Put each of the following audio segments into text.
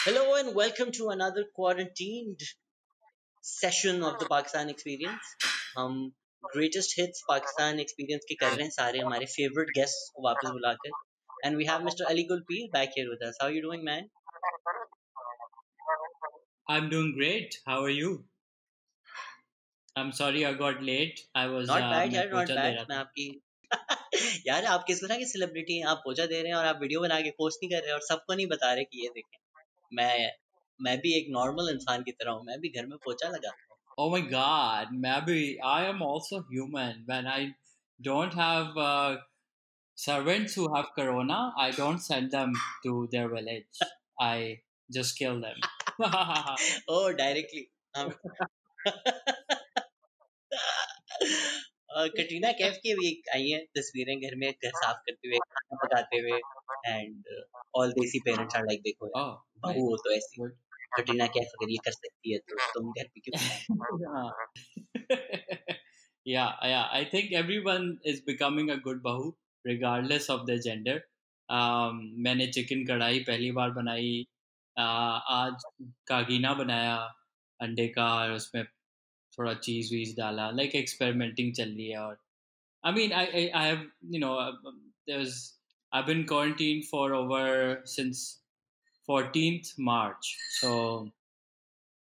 Hello and welcome to another quarantined session of the Pakistan Experience. हम greatest hits Pakistan Experience के कर रहे हैं सारे हमारे favorite guests को वापस बुलाकर. And we have Mr. Ali Gul Pir back here with us. How are you doing, man? I'm doing great. How are you? I'm sorry I got late. I was Not bad मैं यार, not पोचा दे bad. रहा मैं था. आपकी यार आप किस तरह के सेलिब्रिटी हैं? आप पोछा दे रहे हैं और आप वीडियो बना के पोस्ट नहीं कर रहे और सबको नहीं बता रहे कि ये देखें. मैं मैं भी एक नॉर्मल इंसान की तरह हूँ. मैं भी घर में पोछा लगाता हूँ. Oh my God, maybe I am also human. When I don't have servants who have corona, I don't send them to their village. I just kill them. Oh, directly. हम कटरीना कैफ की भी आई हैं तस्वीरें घर में घर साफ करते हुए खाना पकाते हुए एंड ऑल देसी पेरेंट्स आर लाइक देखो यार Oh, बहू nice. हो तो ऐसी Good. कटरीना कैफ अगर ये कर सकती है तो तुम घर पे क्यों नहीं? Yeah. Yeah. I think everyone is becoming a good bahu, regardless of their gender. मैंने चिकन कढ़ाई पहली बार बनाई. आज कागीना बनाया अंडे का और उसमें थोड़ा चीज वीज डाला. लाइक एक्सपेरिमेंटिंग चल रही है. और I mean, I have, there's I've been quarantined for over since 14th March. So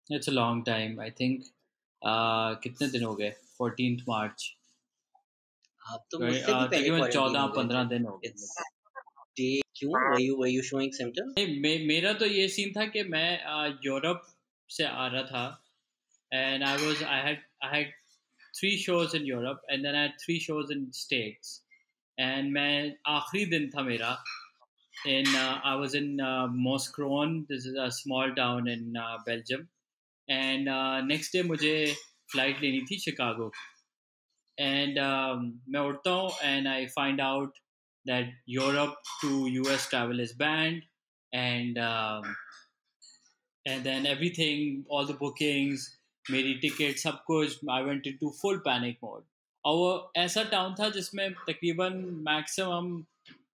it's a long time. I think कितने दिन हो गए? 14th March. आप तो मुझसे भी पहले तकरीबन क्वारंटीन हो गए 14-15 थे. दिन हो गए इट्स मुझे. डे क्यों were you showing symptoms? नहीं, मेरा तो ये सीन था कि मैं यूरोप से आ रहा था. And I had 3 shows in Europe, and then I had 3 shows in States. And मैं आखिरी दिन था मेरा I was in Moskron. This is a small town in Belgium. And next day मुझे फ्लाइट लेनी थी शिकागो. And मैं उठता हूँ and I find out that Europe to US travel is banned. And then everything, all the bookings, मेरी ticket सब कुछ, I went into full panic mode. और वो ऐसा टाउन था जिसमें तकरीबन मैक्सिमम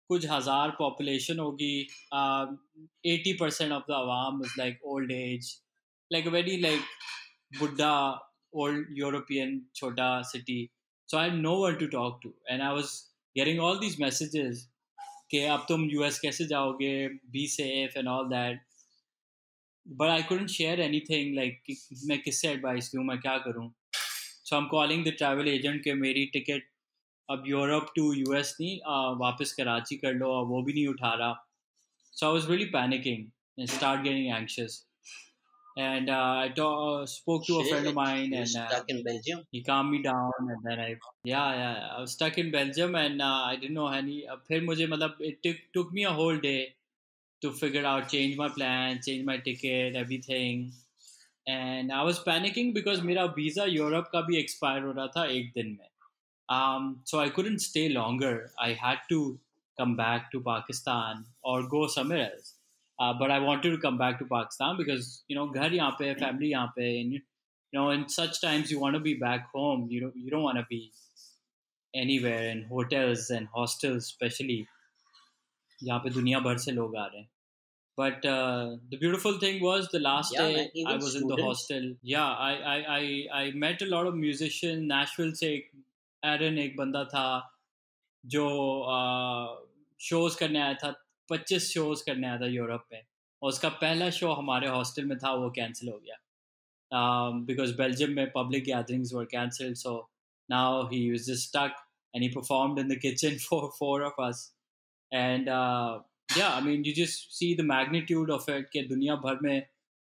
कुछ हजार पॉपुलेशन होगी. 80% of the Awam was like old age, like a very like बुड्ढा old European छोटा city. So I had no one to talk to, and I was getting all these messages कि अब तुम US कैसे जाओगे, be safe and all that. But I couldn't share anything like मैं किससे advice लूँ, मैं क्या करूँ. So I'm calling the travel agent कि मेरी टिकट अब यूरोप टू यूएस नहीं, वापस कराची कर लो, और वो भी नहीं उठा रहा. So I was really panicking and start getting anxious. And I spoke to a friend of Shit, mine, you're and stuck in Belgium. he calmed me down. And then I was stuck in Belgium, and I didn't know any. फिर मुझे मतलब it took me a whole day to figure out, change my plan, change my ticket, everything. And I was panicking because मेरा visa Europe का भी expire हो रहा था एक दिन में. So I couldn't stay longer. I had to come back to Pakistan or go somewhere else. But I wanted to come back to Pakistan because घर यहाँ पे, family यहाँ पे, and in such times you want to be back home. You don't want to be anywhere in hotels and hostels, especially यहाँ पे दुनिया भर से लोग आ रहे हैं. But the beautiful thing was the last Yeah, man, day I even was in the students. hostel. Yeah, I met a lot of musicians. Nashville से एरन एक बंदा था जो शोज करने आया था. 25 शोज करने आया था यूरोप में, और उसका पहला शो हमारे हॉस्टल में था, वो कैंसिल हो गया बिकॉज बेल्जियम में public gatherings were cancelled. So now he was just stuck and he performed in the kitchen for 4 of us. And I mean you just see the magnitude of it कि दुनिया भर में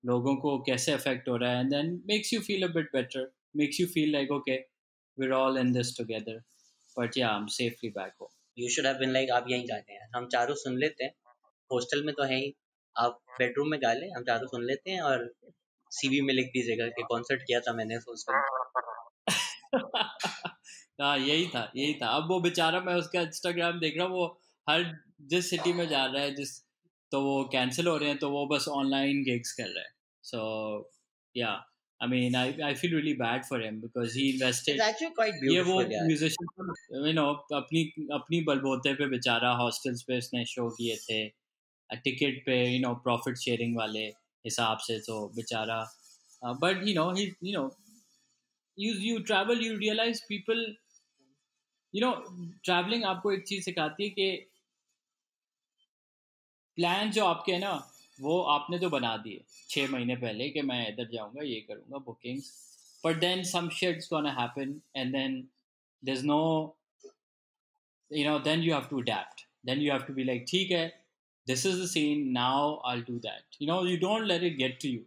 लोगों को कैसे affect हो रहा है. And then makes you feel a bit better, makes you feel like okay, we're all in this together. But yeah, I'm safely back home. You should have been like आप यहीं गा लें. हम चारों सुन लेते हैं. हॉस्टल में तो है ही. आप बेडरूम में गा लें, हम चारों सुन लेते हैं और सीवी में लिख दीजिएगा कि कॉन्सर्ट किया था मैंने हॉस्टल में. हाँ, यही था. अब वो बेचारा, मैं उसका इंस्टाग्राम देख रहा हूँ, वो हर जिस सिटी में जा रहा है, तो वो कैंसिल हो रहे हैं, तो वो बस ऑनलाइन गिग्स कर रहा है. सो या I mean, I feel really bad for him because he invested. It's actually quite ये वो beautiful, यार. म्यूजिशियन अपनी बलबोते पे बेचारा हॉस्टल्स पे उसने शो किए थे, टिकट पे प्रॉफिट शेयरिंग वाले. हिसाब से तो बेचारा, but you travel, you realize people, travelling आपको एक चीज़ सिखाती है कि प्लान जो आपके हैं ना, वो आपने तो बना दिए 6 महीने पहले कि मैं इधर जाऊंगा, ये करूंगा, bookings, but then some shits gonna happen and then there's no, then you have to adapt, then you have to be like, ठीक है, this is the scene, now I'll do that, you don't let it get to you.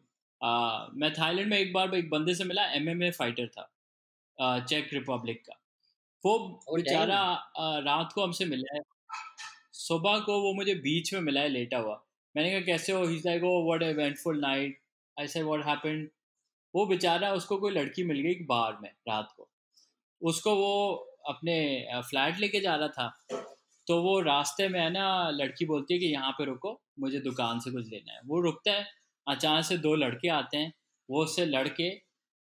मैं Thailand में एक बार एक बंदे से मिला, MMA fighter था, चेक रिपब्लिक का। वो ओ बेचारा डैम। रात को हमसे मिला है, सुबह को वो मुझे बीच में मिला है लेटा हुआ। मैंने कहा कैसे हो, he is like, oh what eventful night. I said what happened. वो बेचारा, उसको कोई लड़की मिल गई बार में रात को, उसको वो अपने फ्लैट लेके जा रहा था, तो वो रास्ते में है ना, लड़की बोलती है कि यहाँ पे रुको, मुझे दुकान से कुछ लेना है। वो रुकता है, अचानक से दो लड़के आते हैं, वो उससे लड़के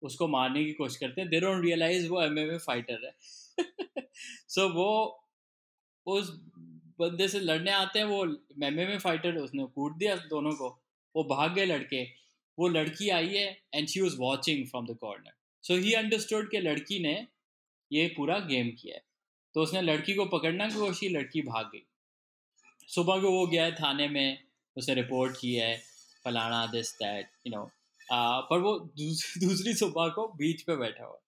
उसको मारने की कोशिश करते हैं। दे डोंट रियलाइज वो एमएमए फाइटर है। सो वो उस बंदे से लड़ने आते हैं, वो एमएमए फाइटर, उसने कूट दिया दोनों को, वो भाग गए लड़के। वो लड़की आई है and she was watching from the corner, so he understood कि लड़की ने ये पूरा गेम किया है, तो उसने लड़की को पकड़ना की कोशिश, लड़की भाग गई। सुबह को वो गया है थाने में, उसने रिपोर्ट की है, फलाना दिस दैट, पर वो दूसरी सुबह को बीच पे बैठा हुआ,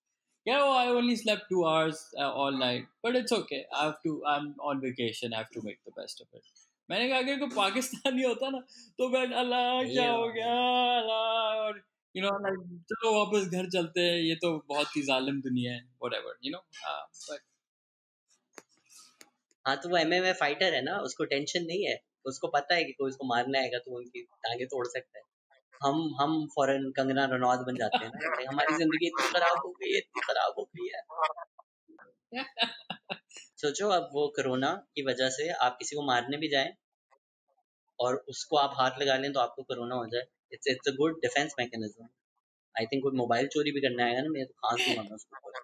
yeah, oh, I only slept 2 hours all night, but it's okay. I'm on vacation. I have to make the best of it. मैंने कहा अगर कोई पाकिस्तानी होता ना, तो मैं अल्लाह क्या हो गया, अल्लाह, और like, चलो वापस घर चलते हैं, ये तो बहुत ही जालिम दुनिया है, whatever, but हाँ तो वो एमएमए फाइटर है ना, उसको टेंशन नहीं है। उसको पता है कि कोई उसको मारने आएगा तो उनकी टांगे तोड़ सकता है। हम फौरन कंगना रनौत बन जाते हैं ना, कहते हैं हमारी जिंदगी इतनी खराब हो गई है, इतनी खराब हो गई है। सोचो अब वो कोरोना की वजह से आप किसी को मारने भी जाएं और उसको आप हाथ लगा लें तो आपको कोरोना हो जाए। It's a good defence mechanism. I think कोई मोबाइल चोरी भी करने आएगा ना, मैं तो खांस दूंगा मैं उसके ऊपर।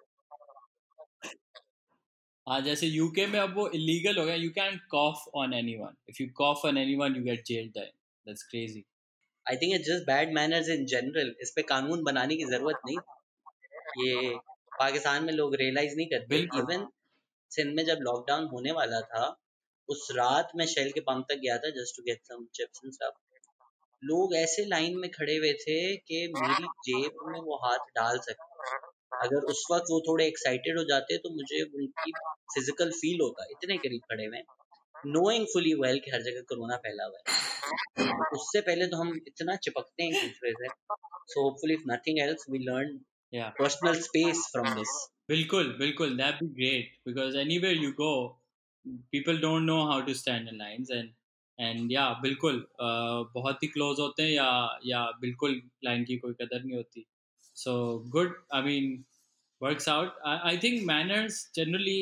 हाँ, जैसे यूके में अब वो इलीगल हो गया, you can cough on anyone, if you cough on anyone you get jailed, that's crazy. I think it's just bad manners in general. इस पे कानून बनाने की जरूरत नहीं थी। ये पाकिस्तान में लोग रियलाइज नहीं करते। बिल्कुल। इवन सिंध में जब लॉकडाउन होने वाला था, उस रात मैं शेल के पंप तक गया था just to get some chips and stuff. लोग ऐसे लाइन में खड़े हुए थे कि मेरी जेब में वो हाथ डाल सकते। अगर उस वक्त वो थोड़े एक्साइटेड हो जाते तो मुझे उनकी फिजिकल फील होता। इतने करीब खड़े हुए, नोइंग फुली वेल कि हर जगह कोरोना फैला हुआ है। तो उससे पहले तो हम इतना चिपकते हैं एक दूसरे से। So hopefully if nothing else we learn yeah personal space from this. बिल्कुल बिल्कुल, that be great, because anywhere you go people don't know how to stand in lines, and yeah बिल्कुल, बहुत ही क्लोज होते हैं, या बिल्कुल लाइन की कोई कदर नहीं होती। So good, I mean, works out. I think manners generally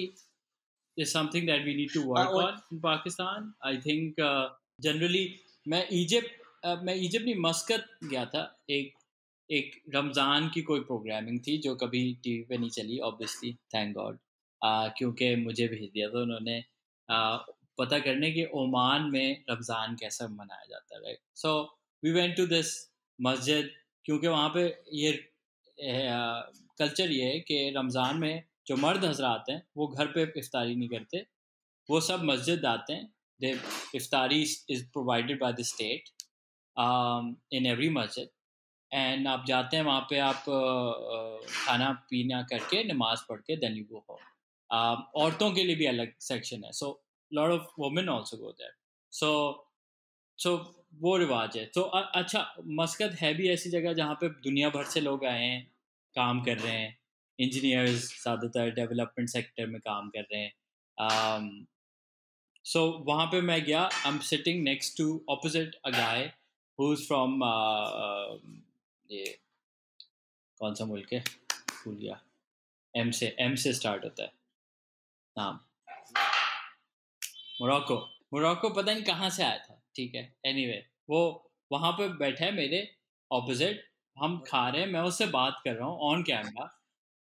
is something that we need to हाँ work और on in Pakistan. I think generally मैं इजिप्ट नहीं, मस्कत गया था। एक एक रमज़ान की कोई प्रोग्रामिंग थी जो कभी टीवी पे नहीं चली, ऑब्वियसली, थैंक गॉड, क्योंकि मुझे भेज दिया था उन्होंने, पता करने कि ओमान में रमज़ान कैसा मनाया जाता है, right. So we went to this मस्जिद, क्योंकि वहाँ पे ये कल्चर ये है कि रमज़ान में जो मर्द हजरात हैं वो घर पे इफ्तारी नहीं करते, वो सब मस्जिद आते हैं। दे इफ्तारी is provided by the state in every मस्जिद, एंड आप जाते हैं वहाँ पे, आप खाना पीना करके नमाज पढ़ के देन यू गो होम। औरतों के लिए भी अलग सेक्शन है, so lot of women also go there. So so वो रिवाज है। तो अच्छा, मस्कत है भी ऐसी जगह जहाँ पे दुनिया भर से लोग आए हैं, काम कर रहे हैं, इंजीनियर्स ज़्यादातर डेवलपमेंट सेक्टर में काम कर रहे हैं। सो वहाँ पे मैं गया, I am sitting next to opposite a guy who is from, ये कौन सा मुल्क है, भूल गया, एम से स्टार्ट होता है नाम, मोरक्को। मोरक्को पता नहीं कहाँ से आया था, ठीक है, एनीवे वो वहाँ पे बैठा है मेरे ऑपोजिट, हम खा रहे हैं, मैं उससे बात कर रहा हूँ ऑन कैमरा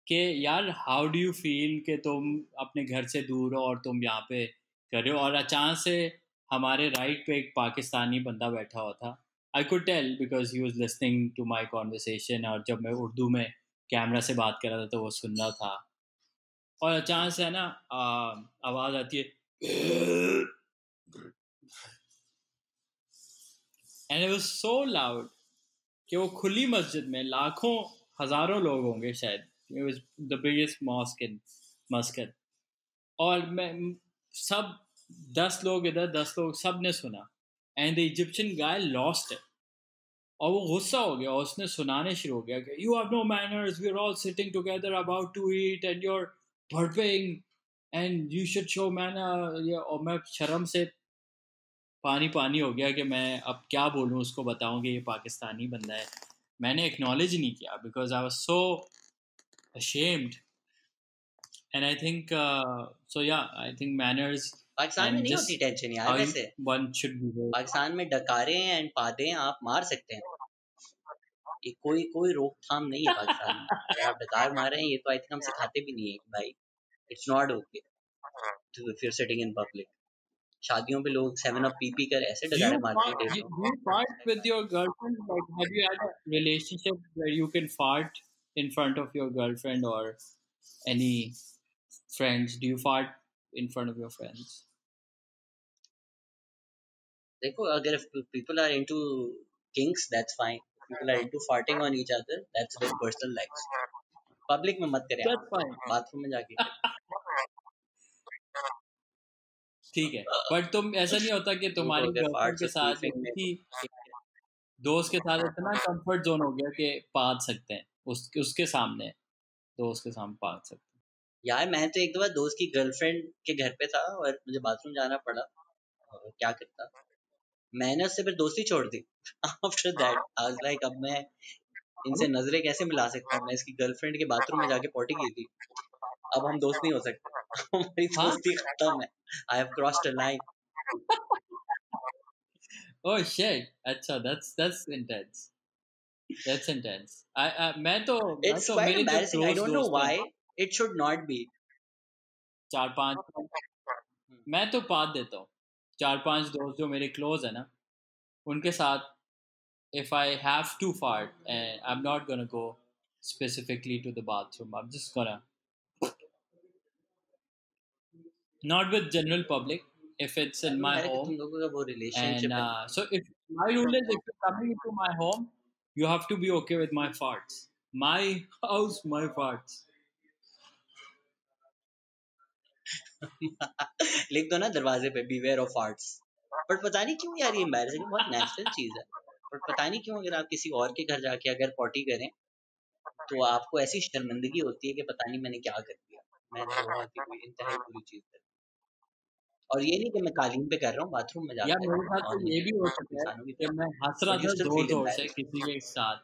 कि यार हाउ डू यू फील कि तुम अपने घर से दूर हो और तुम यहाँ पे कर रहे हो, और अचानक से हमारे राइट पे एक पाकिस्तानी बंदा बैठा हुआ था, I could tell because he was listening to my conversation, और जब मैं उर्दू में कैमरा से बात कर रहा था तो वो सुन रहा था। और अचानक से है ना आवाज़ आती है, and it was so loud कि वो खुली मस्जिद में लाखों हजारों लोग होंगे शायद, it was the biggest mosque in मस्कत। और मैं सब 10 लोग इधर 10 लोग सब ने सुना, and the Egyptian guy lost it. और वो गुस्सा हो गया और उसने सुनाने शुरू हो गया कि you have no manners, we are all sitting together about to eat and you are burping and you should show manner. और मैं शर्म से पानी पानी हो गया कि मैं अब क्या बोलूँ उसको, बताऊँ कि ये पाकिस्तानी बंदा है। मैंने एक्नॉलेज नहीं किया because I was so ashamed. And I think so yeah, I think manners Pakistan में and नहीं होती just टेंशन यार how वैसे। one should behave. पाकिस्तान में डकारे एंड पादे आप मार सकते हैं, ये कोई कोई रोकथाम नहीं है पाकिस्तान में। अगर आप डकार मार रहे हैं, ये तो आई थिंक हम सिखाते भी नहीं है कि भाई it's not okay to if you are sitting in public. शादियों पे लोग 7 अप पी पी कर ऐसे डकारे मारते हैं टेबलों। Do you fart with your girlfriend? Like, have you had a relationship where you can fart in front of your girlfriend or any friends? Do you fart in front of your friends? देखो, अगर people are into kings that's fine, people are into farting on each other that's their personal lifes. Public में मत करें, आप That's fine. Bathroom में जाके करें। ठीक है, बट तुम ऐसा नहीं होता कि तुमको तुम्हारी अगर गर्लफ्रेंड फार्ट्स के और साथ या स्पूफिंग में किसी दोस्त के साथ इतना कंफर्ट जोन हो गया कि पाद सकते हैं उसके सामने, दोस्त के सामने पाद सकते हैं। यार, मैं तो एक दो बार दोस्त की गर्लफ्रेंड के घर पे था और मुझे बाथरूम जाना पड़ा, और क्या करता, मैंने उससे फिर दोस्ती छोड़ दी। After that I was like, अब मैं इनसे नजरें कैसे मिला सकता हूँ, मैं इसकी गर्लफ्रेंड के बाथरूम में जाके पॉटी की थी, अब हम दोस्त नहीं हो सकते। हमारी हाँ, दोस्ती खत्म है, I have crossed a line. Oh shit, अच्छा, दैट्स इंटेंस, दैट्स इंटेंस। मैं इट्स तो क्वाइट मेरे जो embarrassing, I close don't know दोस्त हैं, why it should not be. 4-5, मैं तो पाद देता हूँ। 4-5 दोस्त जो मेरे क्लोज है ना, उनके साथ if I have to fart and I'm not gonna go specifically to the bathroom, I'm just gonna not with general public if it's I in don't my like कि home. तुम लोगों का वो And रिलेशनशिप है। so if my rule is, if you're coming into my home, you have to be okay with my farts. My house, my farts. लिख दो ना दरवाजे पे, बीवेयर ऑफ आर्ट्स। बट पता नहीं क्यों यार, ये एम्बैरेसिंग बहुत नेचुरल चीज है। बट पता नहीं क्यों अगर आप किसी और के घर जाके अगर पॉटी करें तो आपको ऐसी शर्मिंदगी होती है कि पता नहीं मैंने क्या कर दिया, मैंने तो बहुत ही कोई इंतहाई बुरी चीज कर दी। और ये नहीं कि मैं कालीन पे कर रहा हूँ, बाथरूम में या जाकर मेरे साथ तो ये नॉर्मली भी हो चुका है इंसानों की कि तरह। मैं हंस रहा बट यू था स्टिल जोर फील जोर से एम्बैरेस्ड। किसी के साथ,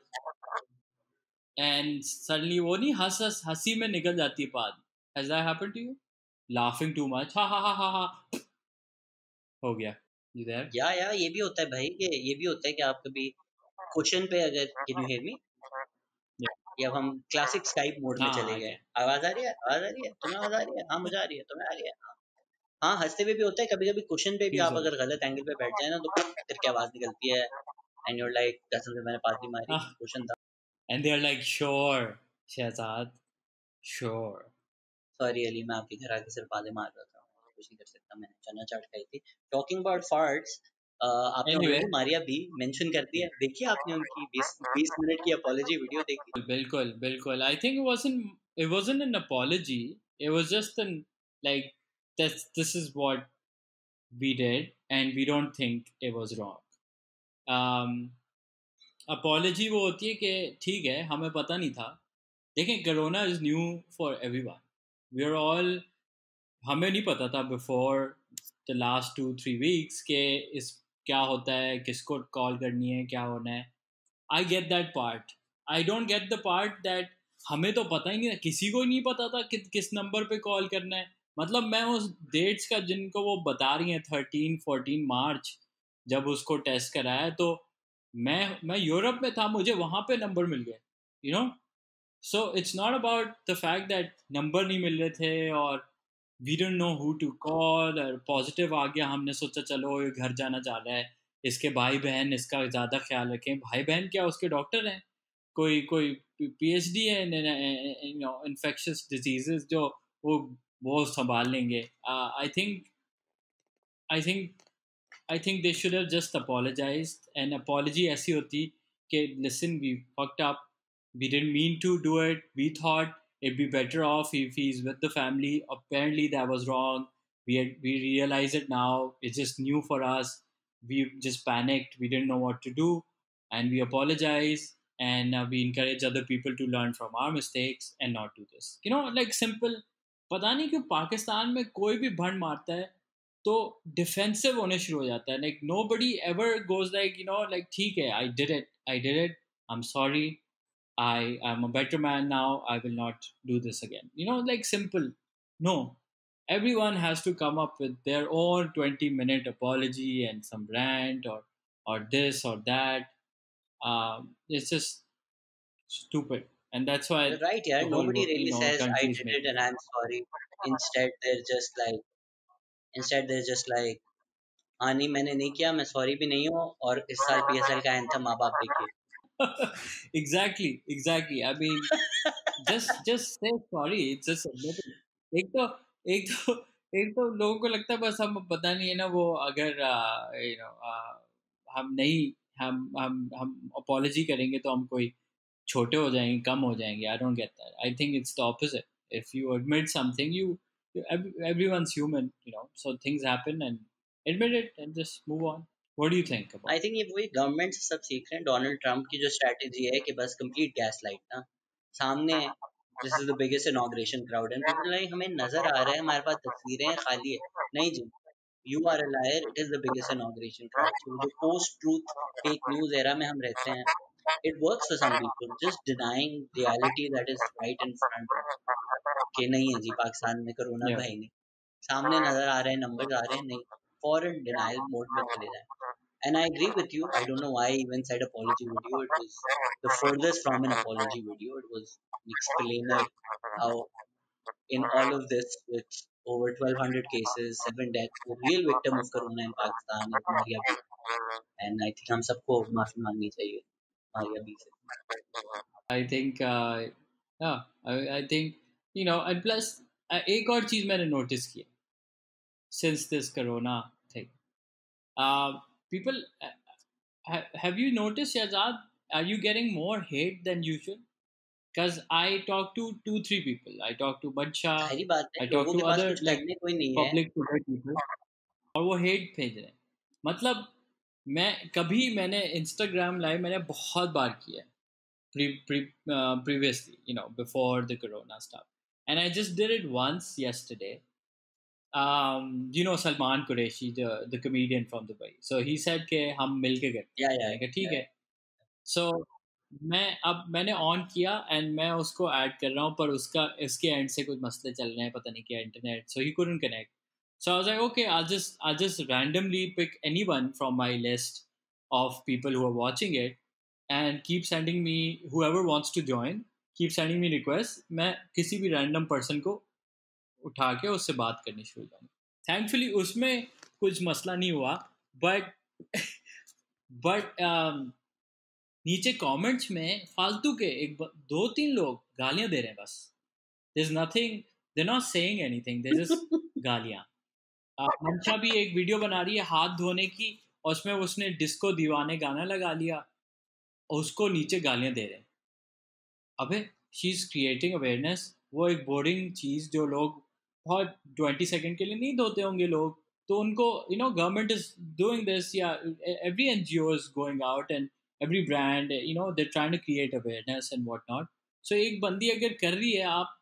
एंड सडनली वो नहीं हंसी में निकल जाती है बात। Has that happened to you? Laughing too much, ha ha ha ha ha, हो गया। You there? या ये भी होता है भाई, ये भी होता है कि आप कभी क्वेश्चन पे अगर, can you hear me, Yeah. या हम क्लासिक स्काइप मोड में हाँ, चले I गए, can. आवाज आ रही है, आवाज आ रही है, तुम्हें आवाज आ रही है, हाँ मुझे आ रही है, तुम्हें आ रही है, हाँ। हाँ, हंसते हुए भी होता है, कभी कभी क्वेश्चन पे भी Please आप हो अगर गया। गलत एंगल पे बैठ जाए ना तो करके आवाज निकलती है, एंड यूर लाइक कसम से मैंने पाती मारी, हाँ, क्वेश्चन था। and they're like, sure, Shahzad, sure. Sorry Ali, मैं आपके घर आके सिर्फ बातें मार रहा था, कुछ नहीं कर सकता, मैंने चना चाट खाई थी। टॉकिंग अबाउट फार्ट्स, आपने Anyway, ऑलरेडी मारिया भी मेंशन कर दिया, देखिए आपने उनकी 20 मिनट की अपॉलॉजी वीडियो देखी। बिल्कुल बिल्कुल, I think it wasn't an apology. It was just an, like, this is what we did and we don't think it was wrong. um apology वो होती है कि ठीक है, हमें पता नहीं था। देखें, corona is new for everyone, we are all, हमें नहीं पता था बिफोर द लास्ट 2-3 वीक्स के इस क्या होता है, किसको कॉल करनी है, क्या होना है। I get that part, I don't get the part that हमें तो पता ही नहीं था, किसी को ही नहीं पता था कि किस नंबर पे कॉल करना है। मतलब मैं उस डेट्स का जिनको वो बता रही हैं, 13-14 मार्च जब उसको टेस्ट कराया, तो मैं यूरोप में था, मुझे वहाँ पे नंबर मिल गए, you know. So it's not about the fact that number नहीं मिल रहे थे और we don't know who to call, और पॉजिटिव आ गया, हमने सोचा चलो ये घर जाना जा रहा है, इसके भाई बहन इसका ज़्यादा ख्याल रखें। भाई बहन क्या, उसके डॉक्टर हैं, कोई कोई पीएचडी है इन्फेक्शियस डिजीजेस जो वो वो संभाल लेंगे। I think I think they should have just apologized. An apology ऐसी होती कि listen, we fucked up. We didn't mean to do it. We thought it'd be better off if he's with the family. Apparently, that was wrong. We realize it now. It's just new for us. We just panicked. We didn't know what to do, and we apologize. And we encourage other people to learn from our mistakes and not do this. Like simple. पता नहीं क्यों पाकिस्तान में कोई भी भंड मारता है तो defensive होने शुरू हो जाता है। Like nobody ever goes like like ठीक है, I did it, I am sorry, I am a better man now, I will not do this again, like simple. No, everyone has to come up with their own 20-minute apology and some rant or this or that. It's just stupid, and that's why You're right, yeah. the whole Nobody really says I country is did it making and I'm sorry. Instead, they're just like, instead they're just like, हाँ नहीं मैंने नहीं किया, मैं sorry भी नहीं हूँ, और इस साल पीएसएल का एंथम माँ बाप देखिए। fun. Exactly. I mean, just say sorry. It's just admit it. एक तो एक तो एक तो लोगों को लगता है बस हम पता नहीं है ना वो अगर हम नहीं हम अपॉलॉजी करेंगे तो हम कोई छोटे हो जाएंगे, कम हो जाएंगे। I don't get that. I think it's the opposite. If you admit something, everyone's human, so things happen, and admit it and just move on. What do you think I about think ये वही government से सब सीख रहे हैं। Donald Trump की जो strategy है कि बस कंप्लीट गैस लाइट ना सामने, this is the biggest inauguration crowd and people like हमें नजर आ रहा है, हमारे पास तस्वीरें हैं, खाली है। नहीं जी, you are a liar, it is the biggest inauguration crowd. So जो post truth fake news era में हम रहते हैं, it works for some people, just denying reality that is right in front of कि नहीं है जी पाकिस्तान में कोरोना तो yeah? है ही नहीं, सामने नजर आ रहे हैं, नंबर आ रहे हैं, नहीं, फॉरन डिनाइल मोड में चले जाएं। And I agree with you. I don't know why I even said apology video. It was the furthest from an apology video. It was an explainer how in all of this, with over 1,200 cases, 7 deaths, the real victim of corona in Pakistan is Maria B. And I think हम सबको माफी मांगनी चाहिए Maria B से। I think, yeah, I think, and plus, एक और चीज मैंने नोटिस किया since this corona thing. People, have you noticed, Shahzad, are you getting more hate than usual? Because I talk to two, three people. I talk to Badsha, जाहिर बात है I talk लोगों to के पास other कुछ like करने कोई नहीं है। public figure people, और वो हेट भेज रहे हैं। मतलब मैंने इंस्टाग्राम लाइव मैंने बहुत बार किया है previously, before the corona stuff. And I just did it once yesterday. Salman Qureshi, the comedian from Dubai. So he said कि हम मिल के करते या हैं। या मैंने कहा ठीक है। So मैंने ऑन किया एंड मैं उसको ऐड कर रहा हूँ, पर इसके एंड से कुछ मसले चल रहे हैं, पता नहीं क्या internet, so he couldn't connect. So I was like, okay, I'll just randomly pick anyone from my list of people who are watching it and keep sending me, whoever wants to join, keep sending me requests. मैं किसी भी random person को उठा के उससे बात करनी शुरू करूँ। थैंकफुली उसमें कुछ मसला नहीं हुआ, बट बट नीचे कमेंट्स में फालतू के दो तीन लोग गालियां दे रहे हैं बस। there's nothing, they're not saying anything, they're just गालियां। मंशा भी एक वीडियो बना रही है हाथ धोने की, और उसमें उसने डिस्को दीवाने गाना लगा लिया, और उसको नीचे गालियां दे रहे हैं। अबे शी इज क्रिएटिंग अवेयरनेस। वो एक बोरिंग चीज़ जो लोग बहुत 20 सेकंड के लिए नहीं धोते होंगे लोग, तो उनको गवर्नमेंट इज डूइंग दिस, या every NGO is going out and every brand they trying to create awareness and what not. So एक बंदी अगर कर रही है, आप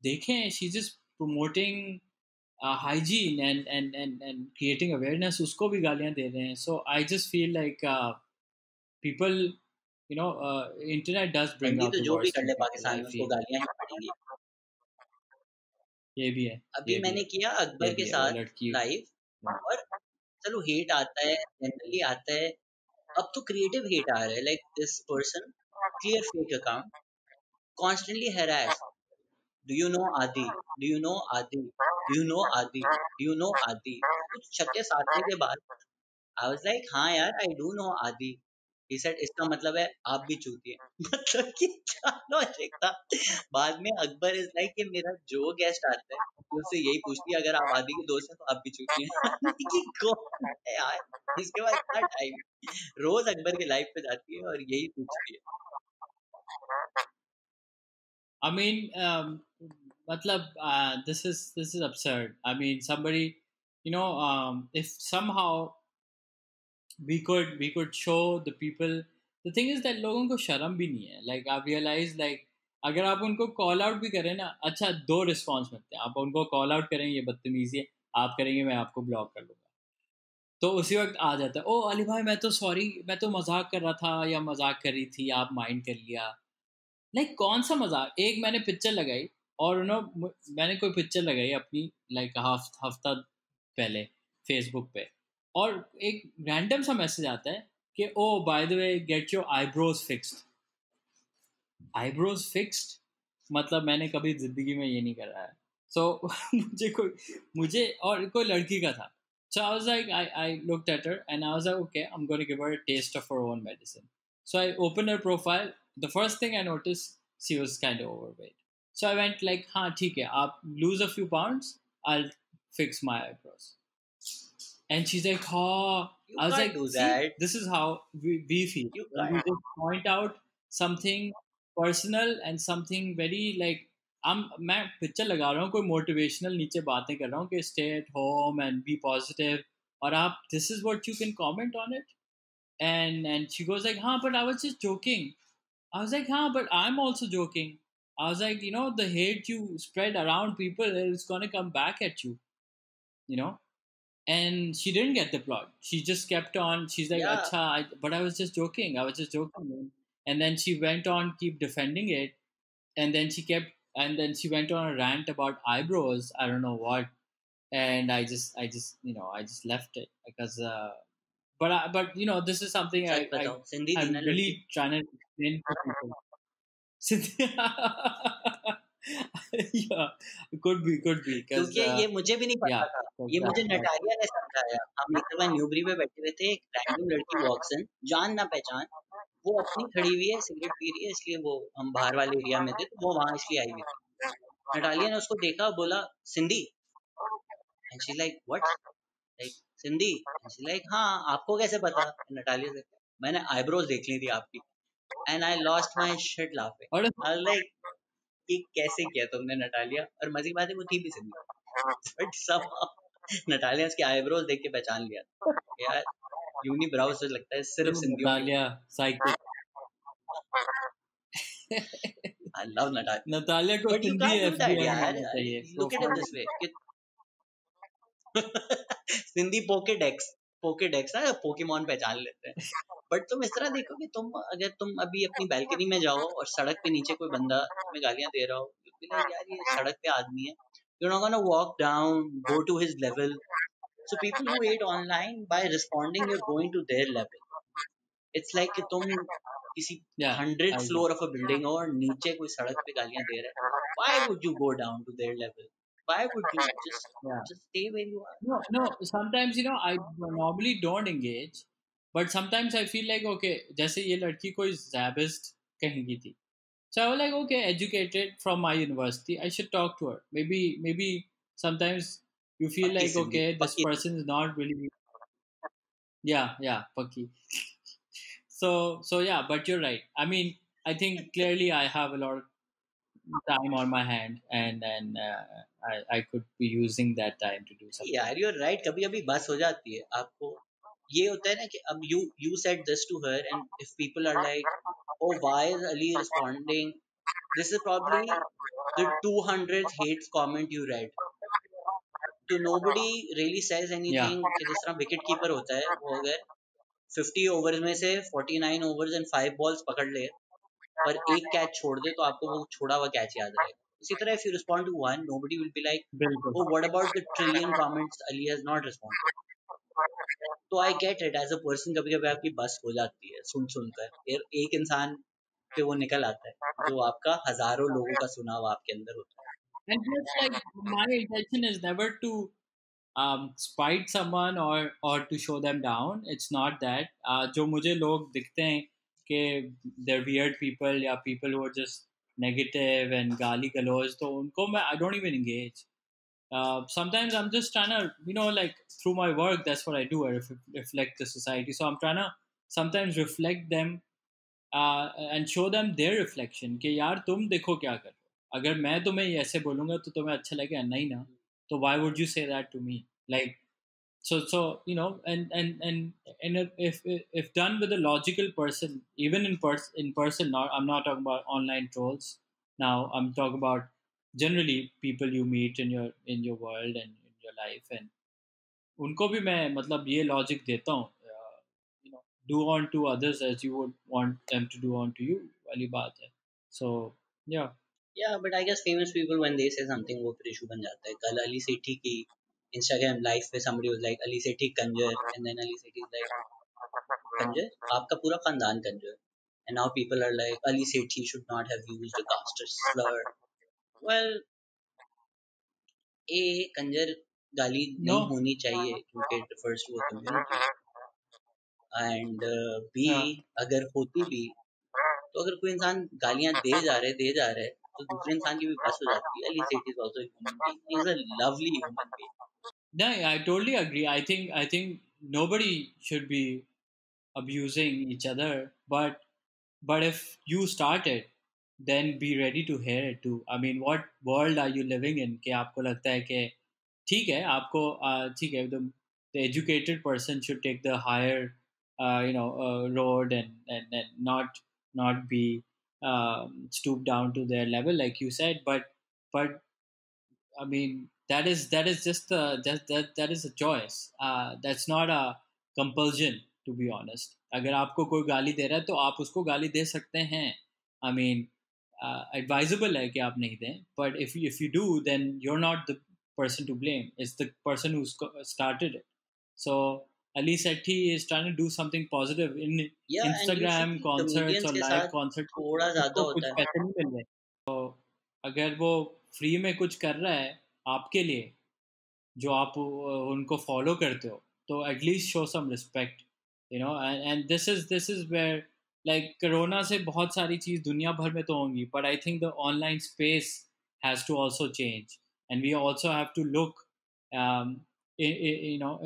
देखें, she is promoting hygiene and creating awareness, उसको भी गालियां दे रहे हैं। So I just feel like people, internet does bring बंदी out तो the जो भी worst कर in ले people, पाकिस्तान I में उसको feel। गालियां ही पड़ेंगी। ये भी है, अभी ये भी मैंने है, किया ये अकबर के भी है वो साथ लड़की। लाइव, और चलो हेट आता है, जनरली आता है। अब तो क्रिएटिव हेट आ रहा है, like this person clear fake account constantly harass, do you know आदि, डू यू नो आदि, डू यू नो आदि, डू यू नो आदि, कुछ छक्के सातने के बाद आई वाज लाइक हाँ यार आई डू नो आदि। ही सेड इसका मतलब है आप भी चूतिए हैं। मतलब कि क्या लॉजिक था। बाद में अकबर इज लाइक कि मेरा जो गेस्ट आता है कि उससे यही पूछती है अगर आप आदि के दोस्त हैं तो आप भी चूतिए हैं। मैंने कि कौन है यार इसके पास इतना टाइम। रोज अकबर के लाइफ पे जाती है और यही पूछती है। I mean, matlab, this is absurd. I mean, somebody, if somehow we could show the people. The thing is that लोगों को शर्म भी नहीं है. Like I realize, like अगर आप उनको कॉल आउट भी करें ना, अच्छा दो रिस्पॉन्स मिलते हैं. आप उनको कॉल आउट करेंगे, ये बदतमीजी है. आप करेंगे, मैं आपको ब्लॉक कर लूंगा. तो उसी वक्त आ जाता है, ओ अली भाई मैं तो सॉरी, मैं तो मजाक कर रहा था या मजाक कर रही थी, आप माइंड कर लिया. कौन सा मजाक. एक मैंने पिक्चर लगाई, और मैंने कोई पिक्चर लगाई अपनी, हफ्ता पहले फेसबुक पे, और एक रैंडम सा मैसेज आता है कि oh by the way get your eyebrows fixed. Eyebrows fixed मतलब मैंने कभी जिंदगी में ये नहीं करा है. सो मुझे और कोई लड़की का था. So I was like, I looked at her and I was like, okay, I'm going to give her a taste of her own medicine. So I opened her profile. The first thing I noticed, she was kind of overweight. So I went like, हाँ ठीक है, आप lose a few pounds, I'll fix my eyebrows. And she's like, oh, You I was can't like, do see, that. this is how we feel. You When we can't. just point out something personal and something very like, मैं picture लगा रहा हूँ, कोई motivational नीचे बातें कर रहा हूँ कि stay at home and be positive, और आप this is what you can comment on it. And she goes like, हाँ but I was just joking. I was like, हाँ but I'm also joking. I was like, the hate you spread around people is gonna come back at you know and she didn't get the plot. She just kept on. She's like, Yeah. "Acha, but I was just joking. I was just joking." And then she went on, keep defending it, and then she went on a rant about eyebrows. I don't know what, and I just left it because. But this is something सच बताओ सिंधी थी I'm ना लड़की। really trying to explain to people. Yeah, could be because क्योंकि ये मुझे भी नहीं पता yeah, था। 'cause ये मुझे that's what. नटालिया ने समझाया। हम एक दफा न्यूबरी पे बैठे हुए थे, एक रैंडम लड़की वॉक्स इन, जान ना पहचान, वो अपनी खड़ी हुई है, सिगरेट पी रही है, इसलिए वो हम बाहर वाले एरिया में थे तो वो वहां इसलिए आई हुई थी। नटालिया ने उसको देखा, बोला Sindhi, and she like what, like Sindhi, and she like हाँ आपको कैसे पता। नटालिया से मैंने आईब्रोज देख ली थी आपकी, and I lost my shit laughing. और आई लाइक कि कैसे किया तुमने नटालिया। और मजे की बात है वो थी भी सिंधी, बट सब नटालिया उसके आईब्रोज देख के पहचान लिया यार। यूनी ब्राउज से लगता है सिर्फ सिंधियों के। Natalia cycle. I love Natalia. Natalia को but you Sindhi can't do that FBI यार। होना चाहिए look at it profile. This way कि सिंधी पोकेडेक्स, पोकेडेक्स ना पोकेमोन पहचान लेते हैं। बट तुम इस तरह देखो कि तुम अगर तुम अभी अपनी बैल्कनी में जाओ और सड़क पे नीचे कोई बंदा तुम्हें गालियां दे रहा हो, लाइक यार ये सड़क पे आदमी है, you not gonna walk down go to his level. So people who hate online by responding you are going to their level. It's like कि तुम किसी या 100th I agree. Floor of a building हो और नीचे कोई सड़क पे गालियां दे रहा है, why would you go down to their level? Why would you just या just stay where you are? no, sometimes I normally don't engage, but sometimes I feel like okay, जैसे ये लड़की कोई जैबिस्ट कहीं की थी. So I was like, okay, educated from my university, I should talk to her. Maybe sometimes you feel पक्की like Sindhi, okay, this पक्की person is not really. Yeah, Paki. So yeah, but you're right. I mean, I think clearly I have a lot of time on my hand, and I could be using that time to do Sindhi something यार। You better. Are right, कभी कभी बस हो जाती है आपको। ये होता है ना कि अब you said this to her and if people are like oh why is Ali responding, this is probably the 200th hates comment you read. तो nobody really says Yeah, anything कि जिस तरह विकेट कीपर होता है वो अगर 50 ओवर्स में से 49 ओवर्स एंड 5 बॉल्स पकड़ ले पर एक कैच छोड़ दे तो आपको वो छोड़ा हुआ कैच याद रहेगा। इसी तरह if you respond to one nobody will be like बिल्कुल. oh what about the trillion comments Ali has not responded। तो I get it as a person, कभी कभी आपकी बस हो जाती है सुन सुनकर, फिर एक इंसान पे वो निकल आता है जो आपका हजारों लोगों का सुना हुआ आपके अंदर होता है। And just like my intention is never to spite someone or to show them down. It's not that. जो मुझे लोग दिखते हैं कि they're weird people या people who are just negative and गाली गलौज, तो उनको मैं I don't even engage. Sometimes I'm just trying to, like through my work, that's what I do. I reflect the society. So I'm trying to sometimes reflect them and show them their reflection कि यार तुम देखो क्या कर रहे हो. अगर मैं तुम्हें ऐसे बोलूँगा तो तुम्हें अच्छा लगेगा नहीं ना. तो why would you say that to me? Like, so and if done with a logical person, even in person, not, I'm not talking about online trolls now. I'm talking about generally people you meet in your world and in your life, and उनको भी मैं मतलब ये logic देता हूँ. Do on to others as you would want them to do on to you वाली बात है. So yeah. Yeah, but I guess famous people when they say something वो फिर issue बन जाता है. कल अली सेठी की Instagram live पे somebody was like Ali Sethi Kanjar, and then Ali Sethi is like Kanjar, आपका पूरा खानदान Kanjar. And now people are like Ali Sethi should not have used a caste slur. Well, A Kanjar गाली नहीं No. होनी चाहिए क्योंकि it refers to a community. And B Yeah. अगर होती भी तो अगर कोई इंसान गालियां दे जा रहे तो दूसरे इंसान की भी बस हो जाती है. Ali Sethi is also a human being. He is a lovely human being. No, I totally agree. I think nobody should be abusing each other, but if you start it, then be ready to hear it too. I mean, what world are you living in कि आपको लगता है कि ठीक है आपको ठीक है the educated person should take the higher road and not be stoop down to their level like you said, but I mean, that is just that is a choice. That's not a compulsion, to be honest. अगर आपको कोई गाली दे रहा है तो आप उसको गाली दे सकते हैं. I mean, advisable है कि आप नहीं दें. But if you do, then you're not the person to blame. It's the person who started it. So Ali Sethi is trying to do something positive in Yeah, and Instagram usually concerts comedians or के live साथ concerts. थोड़ा ज्यादा उसको कुछ होता है. पैसे नहीं मिल रहे. तो अगर वो फ्री में कुछ कर रहा है आपके लिए जो आप उनको फॉलो करते हो तो at least show some respect. And this is where like corona से बहुत सारी चीज़ दुनिया भर में तो होंगी, but I think the online space has to also change and we also have to look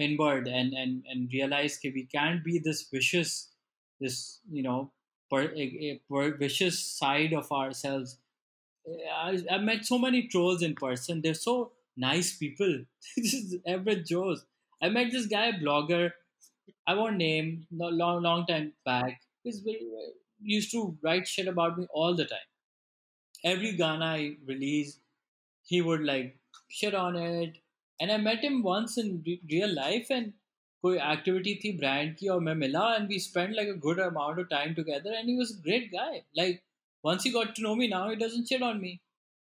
inward and realize that we can't be this vicious, this vicious side of ourselves. I met so many trolls in person. They're so nice people. This is average Joes. I met this guy, blogger. I won't name. Long time back. Used to write shit about me all the time. Every Ghana I release, he would like shit on it. And I met him once in real life, and कोई activity थी brand की और मैं मिला, and we spent like a good amount of time together, and he was a great guy. Like once he got to know me, now he doesn't shit on me,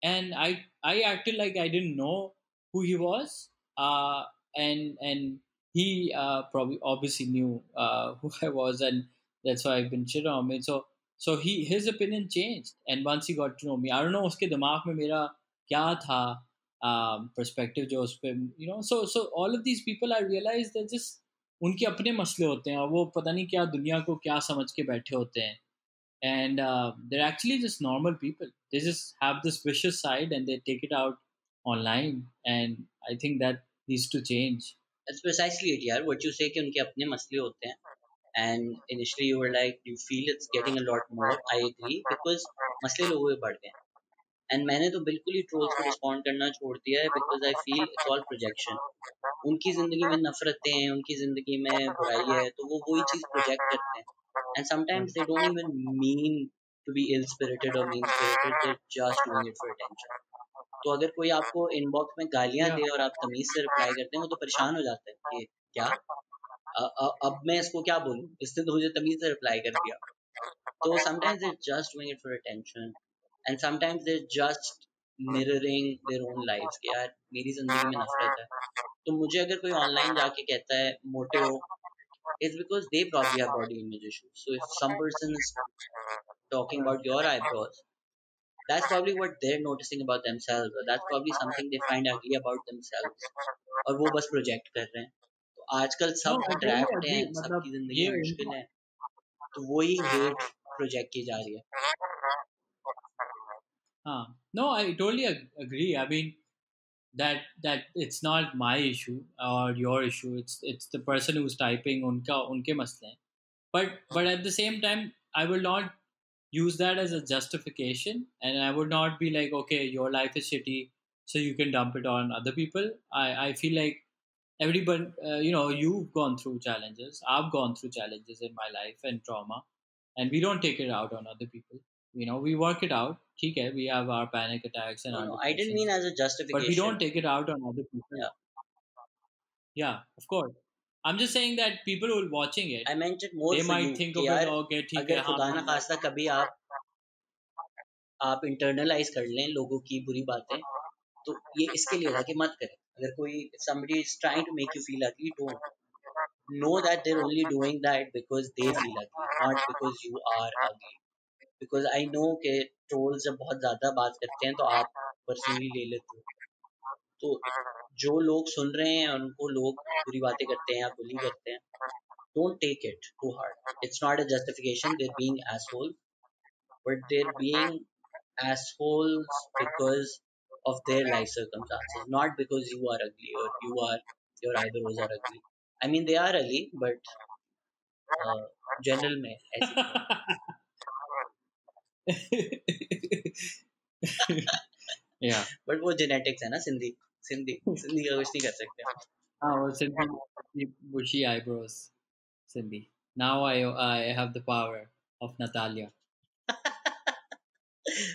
and I acted like I didn't know who he was, and he probably obviously knew who I was, and that's why I've been shit on me. So his opinion changed, and once he got to know me, I don't know उसके दिमाग में मेरा क्या था perspective जो उस पे so all of these people I realize that just उनके अपने मसले होते हैं और वो पता नहीं क्या दुनिया को क्या समझ के बैठे होते हैं, and they're actually just normal people. They just have this vicious side and they take it out online, and I think that needs to change. That's precisely it, यार. What you say कि उनके अपने मसले होते हैं. And initially you were like you feel it's getting a lot more. I agree because मसले लोगों के बढ़ गए हैं. And मैंने तो बिल्कुल ही ट्रोल्स को रिस्पॉन्ड करना छोड़ दिया है because I feel it's all projection. उनकी ज़िंदगी में नफ़रतें हैं, उनकी ज़िंदगी में बुराई है, तो वो वही चीज़ प्रोजेक्ट करते हैं. And sometimes they don't even mean to be ill-spirited or mean-spirited. They're just doing it for attention. तो अगर कोई आपको इनबॉक्स में गालियाँ Yeah. दे और आप तमीज़ से रिप्लाई करते हैं, वो तो परेशान हो जाता है कि क्या अब मैं इसको क्या बोलूँ? इसने तो मुझे तमीज़ से रिप्लाई कर दिया. तो sometimes they're just doing it for attention, and sometimes they're just mirroring their own lives कि यार मेरी ज़िंदगी में नफ़रत है. तो मुझे अगर कोई ऑनलाइन जाके कहता है मोटे हो, it's because they probably have body image issues. So if some person is talking about your eyebrows, That's probably what they're noticing about themselves, or that's probably something they find ugly about themselves, और वो बस project कर रहे हैं. तो आजकल no सब I totally trapped हैं, एग्री, मतलब सबकी जिंदगी ये मुश्किल उनका. है, तो वही हेट प्रोजेक्ट की जा रही है. हाँ, no, I totally agree. I mean, that it's not my issue or your issue. It's the person who's typing. उनके मसले हैं. But at the same time, I will not use that as a justification, and I would not be like, okay, your life is shitty, so you can dump it on other people. I feel like everyone, you've gone through challenges. I've gone through challenges in my life and trauma, and we don't take it out on other people. We work it out. Okay, we have our panic attacks and No, our no, I didn't mean depressions, as a but we don't justification. take it out on other people. Yeah, Yeah, of course. I'm just saying that people who are watching it, I meant it more they for might you think कि of it, यार okay, ठीक अगर है, हाँ खुदा ना मैं. खास्ता कभी आप इंटरनलाइज कर लें लोगों की बुरी बातें, तो ये इसके लिए था कि मत करें. अगर कोई somebody is trying to make you feel ugly, don't. Know that they're only doing that because they feel ugly, not because you are ugly. Because I know कि trolls जब बहुत ज़्यादा बात करते हैं तो आप पर्सनली ले लेते हो. तो जो लोग सुन रहे हैं उनको लोग बुरी बातें करते हैं या बुली करते हैं, don't take it too hard. It's not a justification. They're being assholes, but they're being assholes because of their life circumstances, not because you are ugly or your eyebrows are ugly. I mean, they are ugly, but general में ऐसी नहीं होती. Yeah. But वो genetics है ना. सिंधी सिंधी सिंधी का कुछ नहीं कर सकते. Oh, Cindy, bushy eyebrows, Cindy. Now I have the power of Natalia.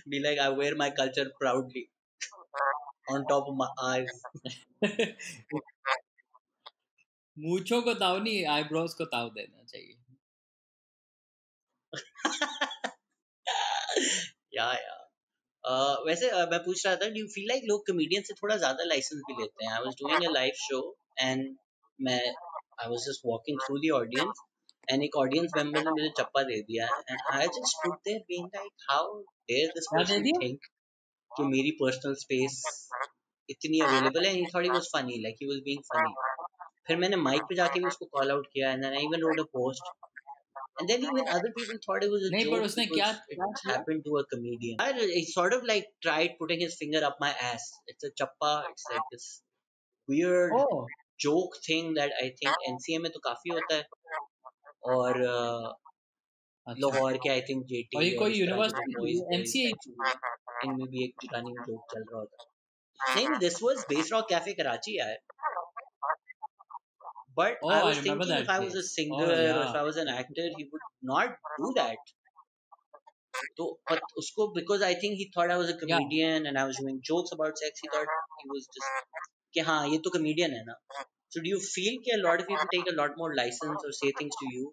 Be like, I wear my culture proudly on top of my eyes. मूछों को ताव नहीं, आईब्रोज को ताव देना चाहिए. या वैसे मैं पूछ रहा था, डू यू फील लाइक लोग कमेडियन से थोड़ा ज्यादा लाइसेंस भी लेते हैं? I was doing a live show and मैं I was just walking through the audience and एक ऑडियंस मेंबर ने मुझे चप्पा दे दिया and I just stood there being like, how dare this क्या दे पर्सन दिया? थिंक कि मेरी पर्सनल स्पेस इतनी अवेलेबल है. And he thought he was funny, like he was being funny. फिर मैंने माइक पे जाके भी उसको कॉल आउट किया and I even wrote a post. And then even other people thought it was a नहीं, पर joke उसने because क्या it क्या किया? happened to a comedian. He sort of like tried putting his finger up my ass. It's a chappa. It's like this weird oh, joke thing that I think NCA में तो काफी होता है, और अच्छा. लाहौर के आई थिंक और jetty ये और कोई इस तरह के जो यूनिवर्सिटी बॉयज थी, बॉयज एमसीए? टाइप स्कूल है, इनमें भी एक रनिंग जोक चल रहा होता है. नहीं नहीं, this was based on cafe Karachi यार. But I oh, I was remember thinking, if that I was a place. Oh singer या. or if I was an actor, he would not do that. तो but उसको, because I think he thought I was a या. comedian and I was doing jokes about sex, he thought he was just कि हाँ ये तो comedian है ना. So do you feel कि a lot of people take a lot more license or say things to you